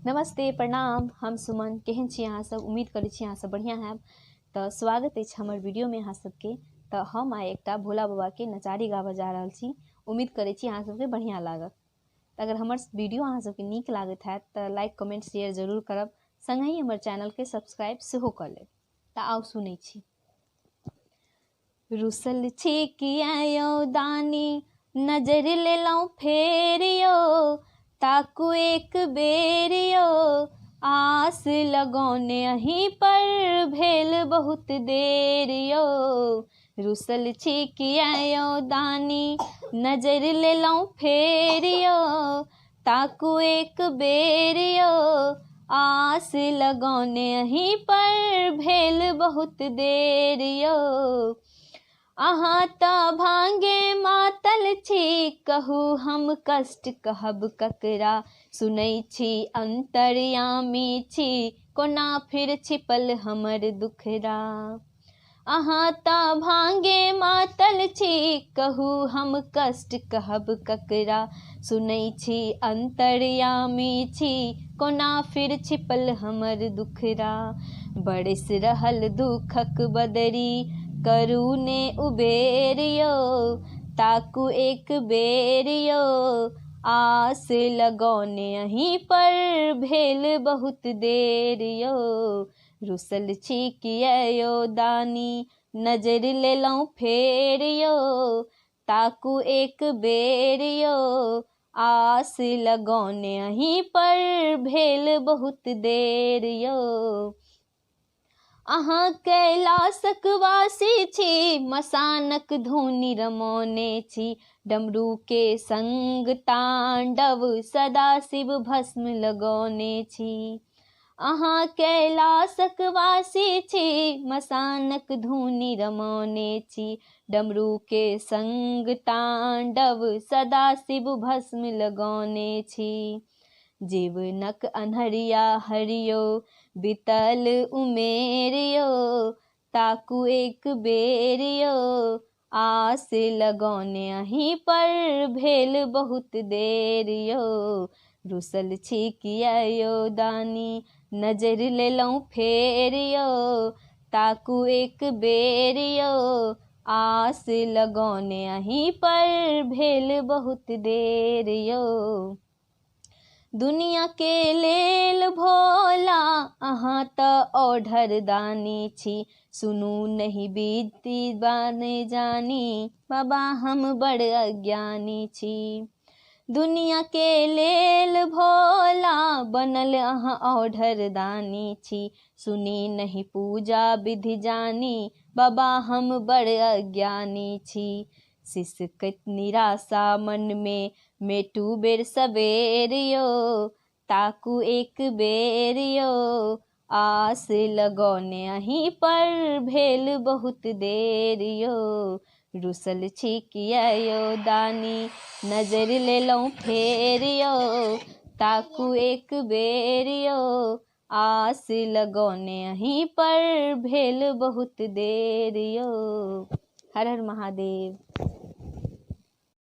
नमस्ते प्रणाम, हम सुमन। केहन छी अहाँ सब? उम्मीद करै छी अहाँ सब बढ़िया हैब। तो स्वागत अछि हमर वीडियो में अहाँ सबके। तो हम आइ एकटा भोला बाबा के नचारी गाबऽ जा रहल छी। उम्मीद करै छी अहाँ सबके बढ़िया लागत। अगर हमर वीडियो अहाँ सबके नीक लागत हैत तो लाइक कमेंट शेयर जरूर करब। संगहि हमर चैनल के सब्सक्राइब सेहो कऽ लेब। तो आउ सुनै छी। रुसल छी किया दानी, नजर लेलौं फेरियो, ताकू एक बेरियो, आस लगौने अहीं पर भेल बहुत देरियो। रुसल छी किया दानी, नजर लेलौं फेरियो, ताकू एक बेरियो, आस लगौने अहीं पर भेल बहुत देरियो। अहाँ तऽ भांगे मातल छी, कहू हम कष्ट कहब ककरा, सुनै छी अंतर्यामी छी, कोना फिर छिपल हमर दुखरा। अहाँ तऽ भांगे मातल छी, कहू हम कष्ट कहब ककरा, सुनै छी अंतर्यामी छी, कोना फिर छिपल हमर दुखरा। बरस रहल दुखक बदरी, करू ने उबेरियो, ताकू एक बेरियो, आस लगौने अहीं पर भेल बहुत देरियो। रुसल छी किया दानी, नजर लेलौं फेरियो, ताकू एक बेरियो, आस लगौने अहीं पर भेल बहुत देरियो। अहाँ कैलाशक वासी छी, मसानक धुनि रमौने छी, डमरू के संग तांडव सदा शिव भस्म लगौने छी। अहाँ कैलाशक वासी छी, मसानक धुनि रमौने छी, डमरू के संग तांडव सदा शिव भस्म लगौने छी। जीवनक अन्हरिया हरियो, बितल उमेरियो, ताकू एक बेरियो, आस लगौने अहीं पर भेल बहुत देरियो। रुसल छी किया दानी, नजर लेलौं फेरियो, ताकू एक बेरियो, आस लगौने अहीं पर भेल बहुत देरियो। दुनिया के लेल भोला, अहाँ तऽ ओढ़र दानी छी, सुनू नहीं बीती बाने जानी, बाबा हम बड़ अज्ञानी छी। दुनिया के लेल भोला, बनल अहाँ ओढ़र दानी छी, सुनी नहीं पूजा विधि जानी, बाबा हम बड़ अज्ञानी छी। सिसकत निराशा मन में, मेटू बेर सबेरियो, ताकू एक बेरियो, आस लगौने अहीं पर भेल बहुत देरियो। रुसल छी किया दानी, नजर लेलौं फेरियो, ताकू एक बेरियो, आस लगौने अहीं पर भेल बहुत देरियो। हर हर महादेव।